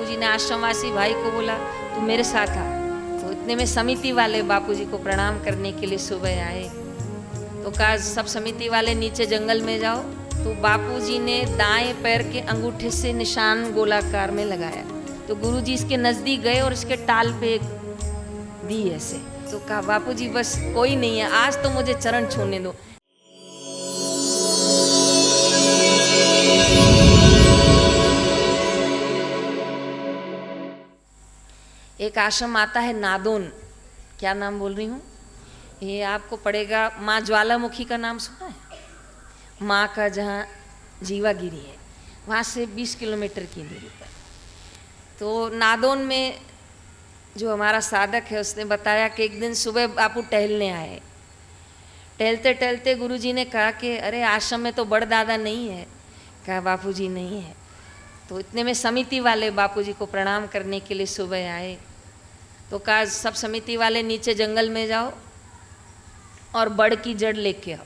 बापूजी ने आश्रमवासी भाई को बोला तू मेरे साथ आ। तो इतने में समिति वाले बापूजी को प्रणाम करने के लिए सुबह आए। तो कहा सब समिति वाले नीचे जंगल में जाओ। तो बापूजी ने दाएं पैर के अंगूठे से निशान गोलाकार में लगाया। तो गुरुजी इसके नजदीक गए और इसके टाल पे दी ऐसे। तो कहा बापूजी बस कोई नहीं है, आज तो मुझे चरण छूने दो। एक आश्रम आता है नादोन, क्या नाम बोल रही हूँ, ये आपको पड़ेगा, माँ ज्वालामुखी का नाम सुना है? माँ का जहाँ जीवागिरी है वहाँ से 20 किलोमीटर की दूरी पर। तो नादोन में जो हमारा साधक है उसने बताया कि एक दिन सुबह बापू टहलने आए। टहलते टहलते गुरुजी ने कहा कि अरे आश्रम में तो बड़ दादा नहीं है। कहा बापूजी नहीं है। तो इतने में समिति वाले बापूजी को प्रणाम करने के लिए सुबह आए। तो कहा सब समिति वाले नीचे जंगल में जाओ और बड़ की जड़ लेके आओ।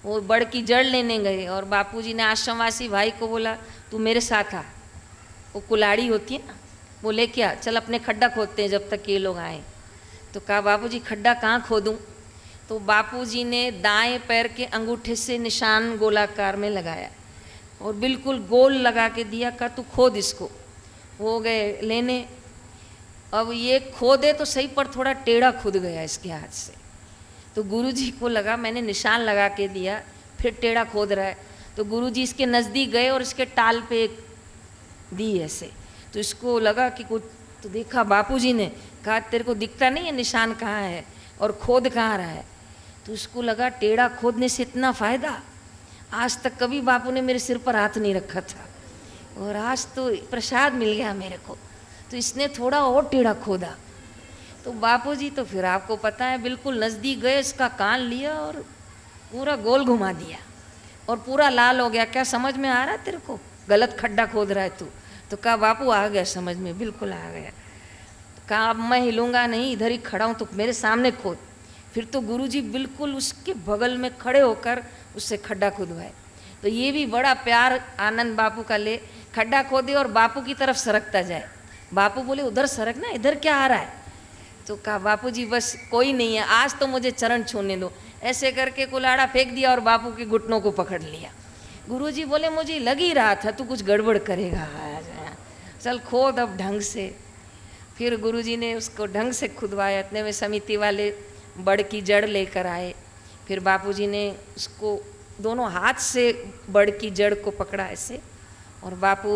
वो बड़ की जड़ लेने गए और बापूजी ने आश्रमवासी भाई को बोला तू मेरे साथ आ। वो कुल्हाड़ी होती है ना, वो लेके आ, चल अपने खड्डा खोदते हैं जब तक ये लोग आए। तो कहा बापूजी खड्डा कहाँ खोदूं? तो बापूजी ने दाएं पैर के अंगूठे से निशान गोलाकार में लगाया और बिल्कुल गोल लगा के दिया। कहा तू खोद इसको। वो गए लेने। अब ये खोदे तो सही पर थोड़ा टेढ़ा खुद गया इसके हाथ से। तो गुरुजी को लगा मैंने निशान लगा के दिया फिर टेढ़ा खोद रहा है। तो गुरुजी इसके नज़दीक गए और इसके टाल पे एक दी ऐसे। तो इसको लगा कि कुछ, तो देखा बापूजी ने कहा तेरे को दिखता नहीं है निशान कहाँ है और खोद कहाँ रहा है? तो उसको लगा टेढ़ा खोदने से इतना फ़ायदा, आज तक कभी बापू ने मेरे सिर पर हाथ नहीं रखा था और आज तो प्रसाद मिल गया मेरे को। तो इसने थोड़ा और टेढ़ा खोदा। तो बापूजी तो फिर आपको पता है बिल्कुल नज़दीक गए, इसका कान लिया और पूरा गोल घुमा दिया और पूरा लाल हो गया। क्या समझ में आ रहा है तेरे को? गलत खड्डा खोद रहा है तू। तो कहा बापू आ गया समझ में, बिल्कुल आ गया। तो कहा अब मैं हिलूंगा नहीं, इधर ही खड़ा हूँ, तो मेरे सामने खोद। फिर तो गुरुजी बिल्कुल उसके बगल में खड़े होकर उससे खड्डा खुदवाए। तो ये भी बड़ा प्यार आनंद बापू का ले, खड्डा खोदे और बापू की तरफ सरकता जाए। बापू बोले उधर सरक ना, इधर क्या आ रहा है? तो कहा बापूजी बस कोई नहीं है, आज तो मुझे चरण छूने दो। ऐसे करके कुल्हाड़ा फेंक दिया और बापू के घुटनों को पकड़ लिया। गुरुजी बोले मुझे लग ही रहा था तू कुछ गड़बड़ करेगा, चल खोद अब ढंग से। फिर गुरुजी ने उसको ढंग से खुदवाया। इतने में समिति वाले बड़ की जड़ लेकर आए। फिर बापूजी ने उसको दोनों हाथ से बड़ की जड़ को पकड़ा ऐसे। और बापू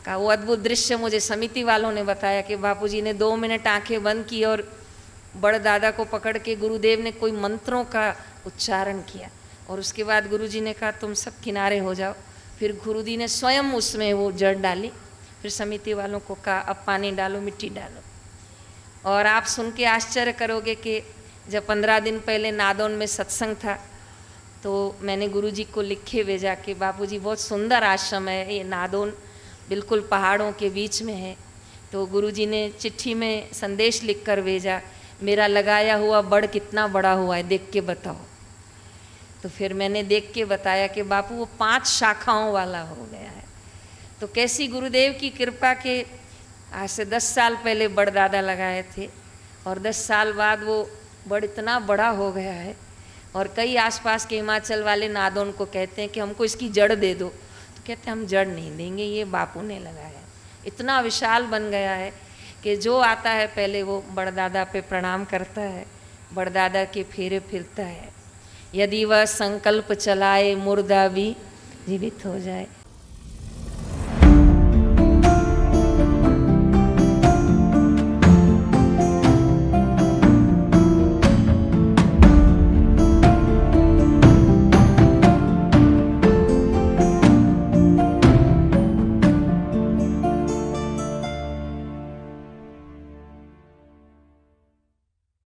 का वो अद्भुत दृश्य मुझे समिति वालों ने बताया कि बापूजी ने 2 मिनट आंखें बंद की और बड़ दादा को पकड़ के गुरुदेव ने कोई मंत्रों का उच्चारण किया और उसके बाद गुरुजी ने कहा तुम सब किनारे हो जाओ। फिर गुरुजी ने स्वयं उसमें वो जड़ डाली। फिर समिति वालों को कहा अब पानी डालो, मिट्टी डालो। और आप सुन के आश्चर्य करोगे कि जब 15 दिन पहले नादौन में सत्संग था तो मैंने गुरुजी को लिखे भेजा कि बापूजी बहुत सुंदर आश्रम है, ये नादौन बिल्कुल पहाड़ों के बीच में है। तो गुरुजी ने चिट्ठी में संदेश लिखकर भेजा, मेरा लगाया हुआ बड़ कितना बड़ा हुआ है देख के बताओ। तो फिर मैंने देख के बताया कि बापू वो 5 शाखाओं वाला हो गया है। तो कैसी गुरुदेव की कृपा के आज से 10 साल पहले बड़ दादा लगाए थे और 10 साल बाद वो बड़ इतना बड़ा हो गया है। और कई आसपास के हिमाचल वाले नादौन को कहते हैं कि हमको इसकी जड़ दे दो। तो कहते हैं हम जड़ नहीं देंगे, ये बापू ने लगाया। इतना विशाल बन गया है कि जो आता है पहले वो बड़दादा पे प्रणाम करता है, बड़दादा के फेरे फिरता है। यदि वह संकल्प चलाए मुर्दा भी जीवित हो जाए।